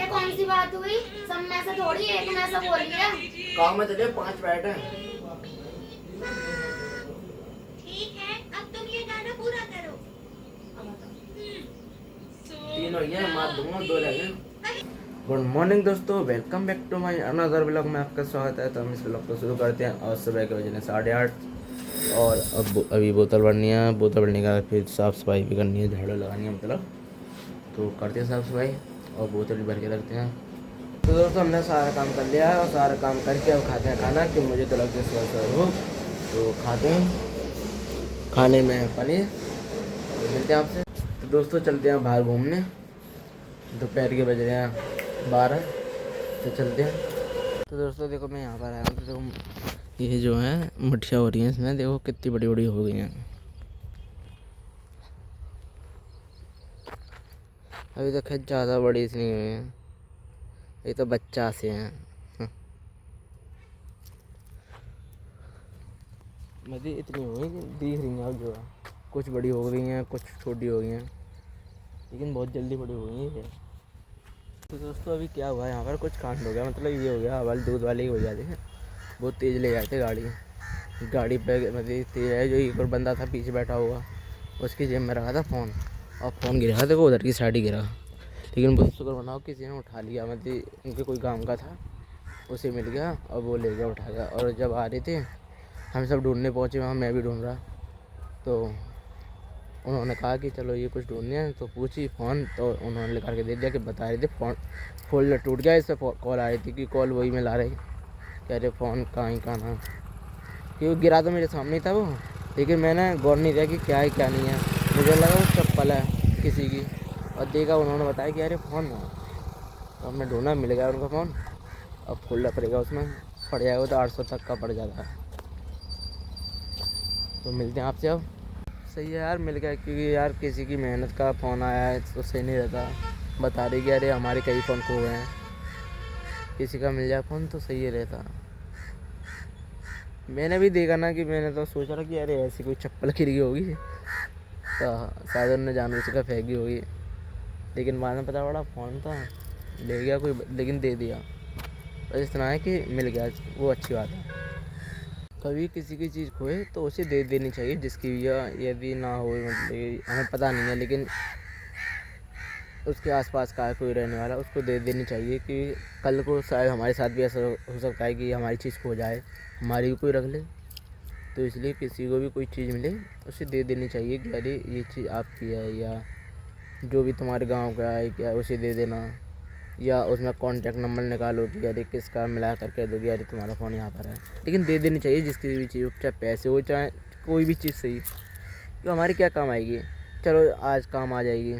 कौन सी बात हुई? सब में से थोड़ी एक में से बोल लिया। गाँव में चले 5 बैठ हैं। ठीक है, अब तुम ये गाना पूरा करो। 3 हो गए, मार दूंगा, 2 रह गए। गुड मॉर्निंग दोस्तों, welcome back to my another blog में आपका स्वागत है। तो हम इस ब्लॉग को शुरू करते हैं और सुबह के बजे 8:30 और अब अभी बोतल भरनी है। बोतल भरने का फिर साफ़ सफाई भी करनी है, झाड़ू लगानी है मतलब। तो करते हैं साफ़ सफाई और बोतल भी भर के रखते हैं। तो दोस्तों हमने सारा काम कर लिया है और सारा काम करके अब खाते हैं खाना कि मुझे तो लगता है सुबह भूख। तो खाते हैं, खाने में पनीर। तो मिलते हैं आपसे। तो दोस्तों चलते हैं बाहर घूमने। दोपहर के बज रहे हैं 12, तो चलते हैं। तो दोस्तों देखो मैं यहाँ पर आया हूँ तो देखो ये जो है मठिया हो रही हैं, इसमें देखो कितनी बड़ी बड़ी हो गई हैं। अभी तक खैर ज़्यादा बड़ी नहीं हुई हैं, ये तो बच्चा से हैं। मतलब इतनी हो गई दिख रही हैं अब जो है, कुछ बड़ी हो गई हैं कुछ छोटी हो गई हैं, लेकिन बहुत जल्दी बड़ी हो गई है। तो दोस्तों अभी क्या हुआ है यहाँ पर, कुछ कांड हो गया। मतलब ये हो गया हवाले दूध वाले ही हो जाते हैं, बहुत तेज़ ले जाते गाड़ी पे। मतलब तेज़ है, जो एक और बंदा था पीछे बैठा हुआ, उसकी जेब में रखा था फ़ोन, और फ़ोन गिरा देखो उधर की साइड ही गिरा। लेकिन बहुत शुक्र बनाओ किसी ने उठा लिया। मतलब उनके कोई काम का था, उसे मिल गया और वो ले गया उठा गया। और जब आ रहे थे हम सब ढूंढने पहुँचे वहाँ, मैं भी ढूंढ रहा, तो उन्होंने कहा कि चलो ये कुछ ढूंढने हैं। तो पूछी फ़ोन, तो उन्होंने लिखा के दे दिया कि बता रहे थे फ़ोन फोल्डर टूट गया, इस पर कॉल आ रही थी कि कॉल वही में ला रही, कह रहे फ़ोन कहाँ ही कहाँ, क्योंकि गिरा तो मेरे सामने ही था वो। लेकिन मैंने गौर नहीं किया कि क्या है क्या नहीं है, मुझे लगा वो चप्पल है किसी की, और देखा उन्होंने बताया कि अरे फ़ोन है। तो हमने ढूंढा, मिल गया उनका फ़ोन। अब फोल्डर पड़ेगा, उसमें पड़ जाएगा तो 800 तक का पड़ जाता है। तो मिलते हैं आपसे अब। सही है यार, मिल गया, क्योंकि यार किसी की मेहनत का फ़ोन आया है तो सही नहीं रहता। बता रही कि अरे हमारे कई फ़ोन खो गए हैं, किसी का मिल जाए फ़ोन तो सही है रहता। मैंने भी देखा ना कि मैंने तो सोचा था कि अरे ऐसी कोई चप्पल गिर गई होगी, तो शायद उन्होंने जानबूझ कर फेंकी होगी। लेकिन बाद में पता पड़ा फ़ोन था, ले गया कोई, लेकिन दे दिया। बस इतना है कि मिल गया, वो अच्छी बात है। कभी किसी की चीज़ खोए तो उसे दे देनी चाहिए जिसकी, या यदि ना हो मतलब हमें पता नहीं है, लेकिन उसके आसपास का कोई रहने वाला, उसको दे देनी चाहिए। कि कल को शायद हमारे साथ भी ऐसा हो सकता है कि हमारी चीज़ खो जाए, हमारी भी कोई रख ले। तो इसलिए किसी को भी कोई चीज़ मिले उसे दे देनी चाहिए कि अरे ये चीज़ आपकी है, या जो भी तुम्हारे गांव का है क्या, उसे दे देना। या उसमें कॉन्टैक्ट नंबर निकालो कि अरे किसका मिला करके दोगे, अरे तुम्हारा फ़ोन यहाँ पर है। लेकिन दे देनी चाहिए जिसकी भी चीज़, चाहे पैसे हो चाहे कोई भी चीज़ सही, तो हमारी क्या काम आएगी। चलो आज काम आ जाएगी,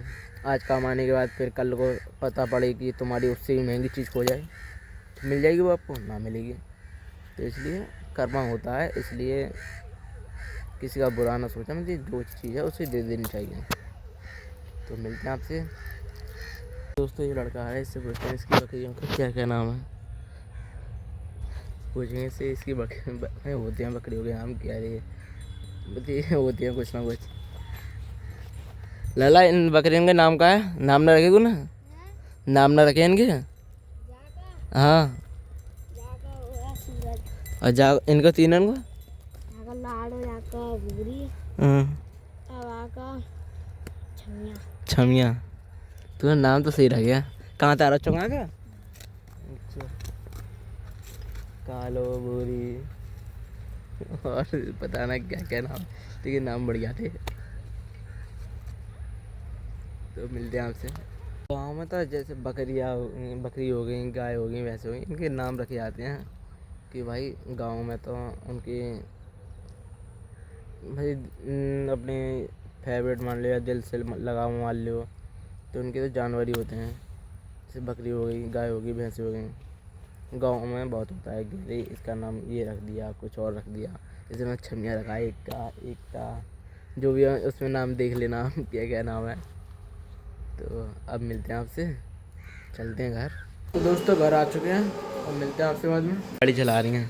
आज काम आने के बाद फिर कल को पता पड़े कि तुम्हारी उससे भी महंगी चीज़ खो जाए, तो मिल जाएगी वो आपको, ना मिलेगी। तो इसलिए कर्मा होता है, इसलिए किसी का बुरा ना सोचा, मतलब जो चीज़ है उसे दे देनी चाहिए। तो मिलते हैं आपसे। दोस्तों ये लड़का है, इससे पूछते हैं इसकी बकरियों का क्या क्या नाम है, पूछेंगे इससे इसकी बकरी होती हैं बकरियों के नाम क्या है, बताइए होती हैं कुछ ना कुछ। लाला इन बकरियों के नाम का है, नाम ना रखे ना, नाम ना रखे इनके। हाँ और जा इनको तीनों को लाडो, भूरी, छमिया। तुम्हारा नाम तो सही रह गया। कहाँ तारा चौंगा का? अच्छा, कालो भूरी और पता ना क्या क्या नाम, लेकिन नाम बढ़िया थे। तो मिलते हैं आपसे। गाँव में तो जैसे बकरी हो गई, गाय हो गई, वैसे हो गई, इनके नाम रखे जाते हैं कि भाई गाँव में तो उनकी भाई अपने फेवरेट मान लो या दिल से लगाव मान लो, तो उनके तो जानवर ही होते हैं। जैसे बकरी हो गई, गाय हो गई, भैंस हो गई। गाँव में बहुत होता है कि भाई इसका नाम ये रख दिया, कुछ और रख दिया। जैसे मैं छमिया रखा, एक का जो भी है उसमें नाम देख लेना क्या क्या नाम है। तो अब मिलते हैं आपसे, चलते हैं घर। तो दोस्तों घर आ चुके हैं और मिलते हैं आपसे बाद में। गाड़ी चला रही हैं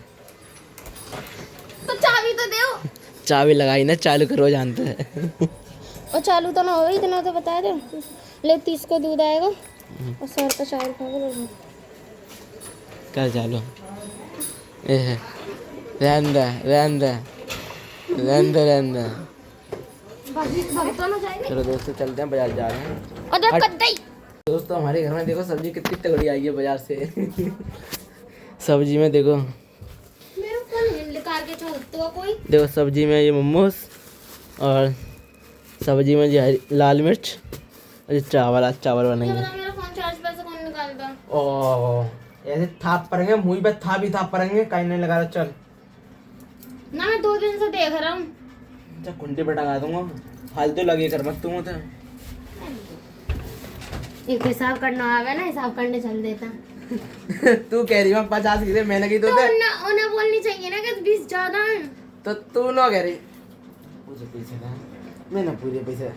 तो चाबी तो दो। चाबी लगाई ना, चालू करो जानते हैं। और चालू तो ना हो, इतना तो बता दो। ले 30 को दूध आएगा। और 100 रुपये चावल खा के बढ़ो। कर चालो ए रहन दे रहन दे रहन दे रहन दे। भगतो ना जाएंगे। चलो दोस्तों चलते हैं, बाजार जा रहे हैं। और देख हट। कद्दई। दोस्तों हमारे घर में देखो सब्जी कितनी तगड़ी आई है बाजार से। सब्जी में देखो, मेरे को निकाल के छोड़ते हो कोई। देखो सब्जी में ये मोमोज, और सब्जी में ये लाल मिर्च, और ये चावल, आज चावल ये बनेंगे। बता मेरा फोन चार्ज पे से कौन निकालता। ओ ऐसे थाप पड़ेंगे मुंह पे, था भी थाप पड़ेंगे, कहीं नहीं लगा रहा। चल ना मैं 2 दिन से देख रहा हूँ। अच्छा कुंडी पे टंगा दूंगा, फालतू लगे कर मत तुम तो। एक हिसाब करना आवे ना, हिसाब करने चल देता। तू कह रही है 50 की दे, मैंने की तो दे। उन्हें बोलनी चाहिए ना कि 20 ज्यादा है। तो तू ना कह रही मुझे पैसे दे, मैंने पूरे पैसे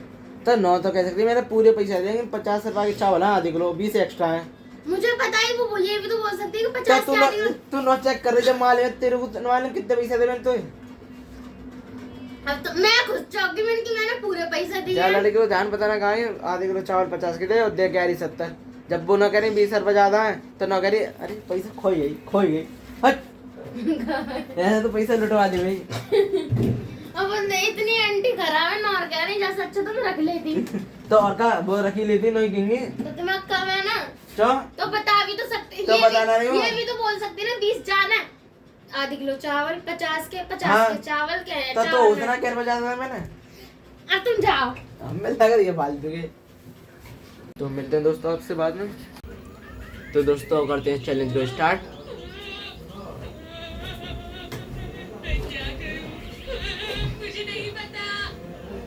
तो नौ तो कह सकती, मैंने पूरे पैसे देंगे। 50 रुपए के चावल है, आधे किलो 20 एक्स्ट्रा है। मुझे पता है वो ये भी तो बोल सकती है कि तो 50 के आधे किलो। तू नो चेक कर रही जब माल में, तेरे को मालूम कितने पैसे दे मैंने तो। अब तो मैं खुद चौकी में कि मैंने पूरे पैसे दिए। जा लड़के को ध्यान पता ना कहाँ है। आधे किलो चावल 50 के दे, और दे कह रही 70। जब वो ना कह रही 20 रुपए ज्यादा है, तो ना कह रही अरे पैसा खोई गई खोई गई। हट ऐसा तो पैसा लुटवा दी भाई। अब इतनी एंटी खराब है ना, और कह रही जैसे अच्छा तो मैं रख लेती। तो और का वो रखी लेती नहीं कहेंगी तो दिमाग कम है ना, तो बता भी तो सकते। तो बताना नहीं हो। ये भी तो बोल सकती ना 20 जाना है। आधे किलो चावल 50 के 50 हाँ। के चावल के है। तो चावल उतना क्या बजा था मैंने। अब तुम जाओ। हमें लग रही है फालतू के। तो मिलते हैं दोस्तों आपसे बाद में। तो दोस्तों करते हैं चैलेंज को स्टार्ट। मुझे नहीं पता।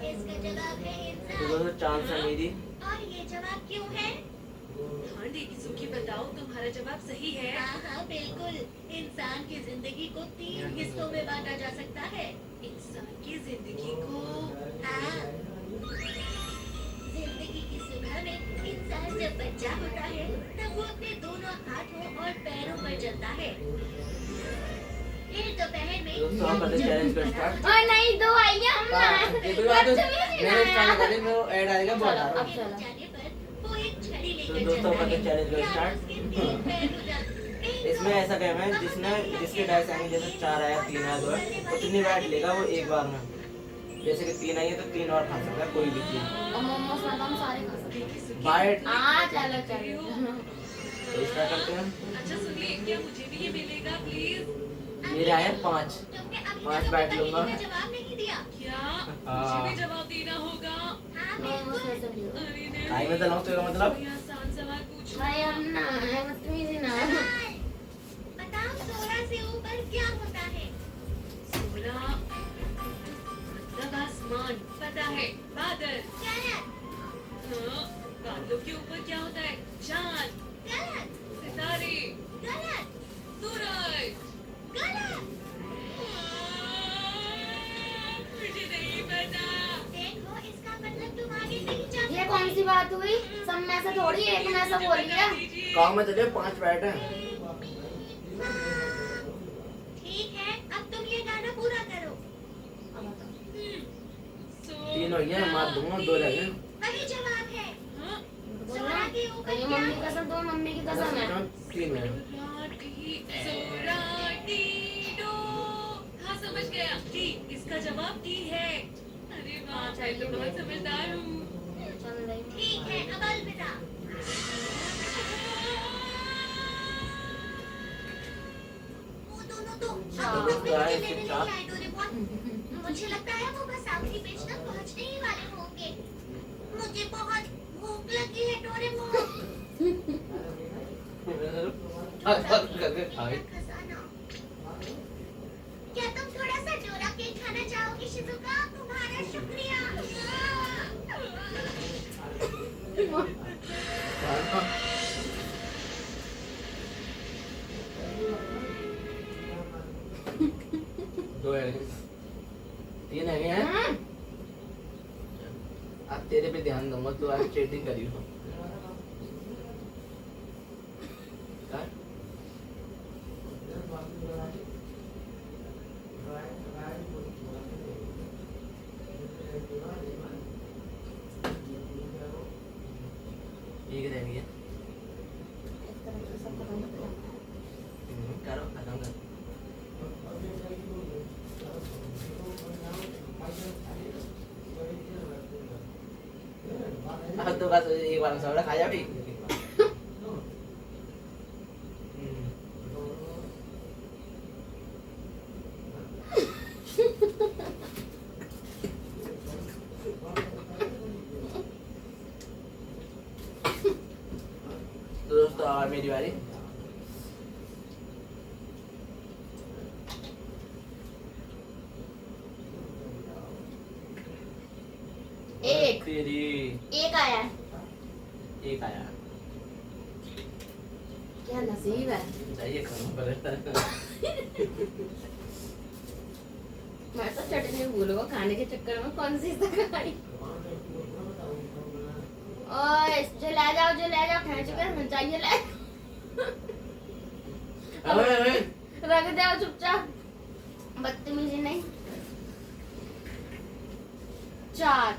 इसका जवाब है तो इंसान। दोस्तों चांस है मेरी। और ये जवाब क्यों है? हाँ देखी सुखी बताओ, तुम्हारा जवाब सही है। हाँ हाँ बिल्कुल। इंसान की जिंदगी को 3 हिस्सों में बांटा जा सकता है। इंसान की जिंदगी को हाँ। जिंदगी की सुबह में इंसान जब बच्चा होता है, तब वो अपने दोनों हाथों और पैरों पर चलता है। फिर दोपहर में दोस्तों हम करते हैं चैलेंज को स्टार्ट। और नहीं दो आई है हम ना। ये कोई बात नहीं, मैंने स्टार्ट कर दी, मैं ऐड आएगा बहुत आ रहा अब है। चलो। जाने पर वो एक छड़ी तो लेकर दोस्तों चलता करते है। हैं चैलेंज को या स्टार्ट। उसके 3 पैर हो जाते हैं। इसमें ऐसा कहना है जिसके डाइस आएंगे, जैसे 4 आया 3 आया 2 है, उतनी बैट लेगा वो एक बार में। जैसे कि 3 आई है तो 3 और खा सकता है कोई भी चीज। और मोमोज में तो हम सारे खा सकते हैं। बाइट हाँ चलो चलो। स्टार्ट करते हैं। अच्छा सुनिए, क्या मुझे भी ये मिलेगा प्लीज? मेरे आए 5। तुमने अभी 5 तक बैट पता लूंगा। नहीं जवाब नहीं दिया। क्या हाँ। मुझे भी जवाब देना होगा? हाँ मोमोज बिल्कुल। में से भी। अरे नहीं, आई में चलाऊं तो इसका मतलब कोई आसान सवाल पूछो। भाई हम ना बदतमीजी ना। बताओ 16 से ऊपर क्या होता है? 16 मतलब आसमान, पता है बादल। गलत। हाँ, बादलों के ऊपर क्या होता है? चांद, गलत। सितारे, गलत। सूरज। गलत। मुझे नहीं पता। देखो इसका मतलब तुम आगे नहीं जा ये कौन सी बात हुई? सब में से थोड़ी एक में से बोल दिया। गाँव में चले 5 बैट है। ठीक है, अब तुम ये गाना पूरा करो। 3 हो गए, मार दूंगा 2 रह गए। वही जवाब है। हाँ, 16 के ऊपर ये क्या मम्मी की होता है? कसम, दो मम्मी की कसम है। 3 है। सोराटीडो। हाँ समझ गया, टी। इसका जवाब टी है। अरे वाह, मैं तो बहुत समझदार हूँ। चल रही। ठीक है, अब अलविदा। वो दोनों तो अभी तक मुझे लेने नहीं आए डोरेमोन। मुझे लगता है वो बस आखिरी पेज तक पहुंचने ही वाले होंगे। मुझे बहुत भूख लगी है डोरेमोन। खजाना। क्या तुम थोड़ा सा डोरा केक खाना चाहोगे शिजुका? तुम्हारा शुक्रिया। दो है, 3 है हैं? अब तेरे पे ध्यान दूंगा, तू आज चीटिंग करी हो। कर। एक रह गया। करो खत्म कर। अब तो बस एक बार सब खा जा भी। तो दोस्तों और मेरी बारी। एक तेरी एक आया है। एक आया क्या नसीब है। चाहिए खाना पड़ेगा। मैं तो चटनी भूल गई खाने के चक्कर में कौन सी खाई। ओए जो ले जाओ खींच कर चाहिए ले अरे रख दो चुपचाप, बदतमीजी नहीं। 4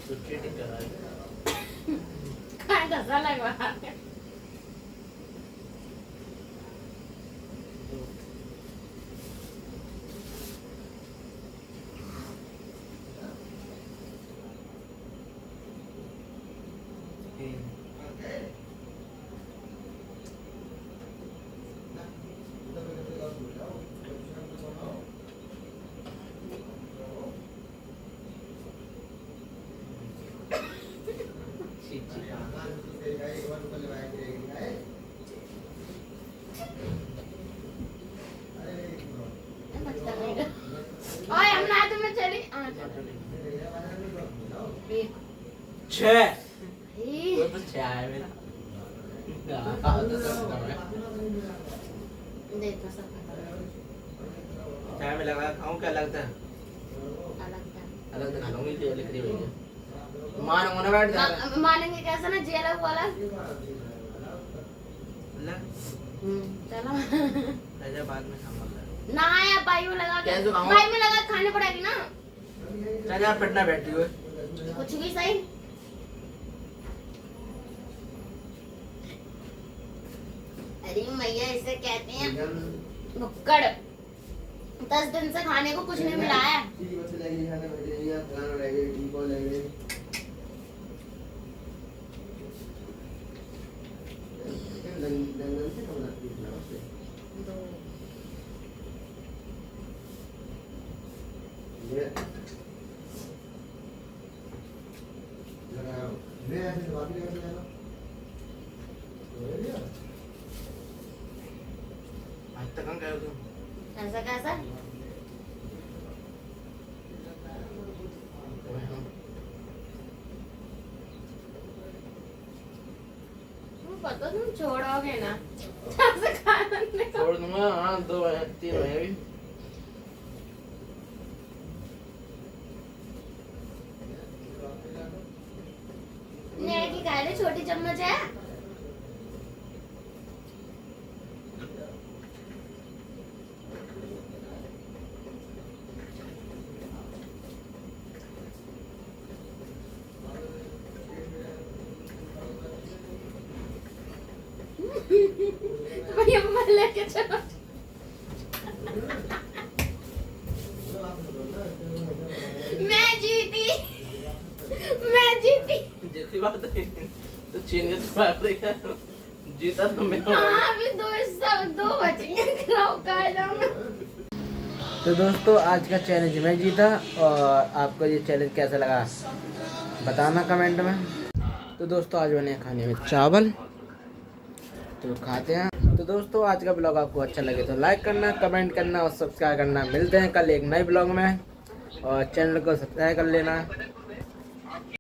तो चीटिंग कर रहा है। कहाँ धसा लगवा। ओए हम ना तुम्हें चली छह ई, वो तो छह है मेरा। देखो सब छह में लगा खाऊं क्या लगता है? अलग था। अलग तो खा लूंगी जो लिख रही है। मानूंगा ना बैठ जा। मानेंगे कैसे ना जेल वाला। चलो ऐसा बाद में खाऊंगा। ना या पाई में लगा के कैसे खाऊं? पाई में लगा के खानी पड़ेगी ना। चल यार पटना बैठी हुई। कुछ भी सही। अरे मैया इसे कहते हैं भुक्कड़। 10 दिन से खाने को कुछ नहीं मिला है। आज तक कहाँ गए हो तुम? ऐसा कैसा? पता तुम छोड़ोगे ना। ऐसे खाना नहीं। छोड़ दूंगा। हाँ 2 है 3 है अभी। मैगी खा ले, छोटी चम्मच है। भैया मैं लेके चलो। मैं जीती। जैसी बात है तो छीन के तो मार देगा। जीता तो मैं। हाँ अभी 2 बचेंगे। खाओ खा जाऊंगा। तो दोस्तों आज का चैलेंज मैं जीता और आपको ये चैलेंज कैसा लगा बताना कमेंट में। तो दोस्तों आज बने खाने में चावल, तो खाते हैं। तो दोस्तों आज का ब्लॉग आपको अच्छा लगे तो लाइक करना, कमेंट करना और सब्सक्राइब करना। मिलते हैं कल एक नए ब्लॉग में और चैनल को सब्सक्राइब कर लेना।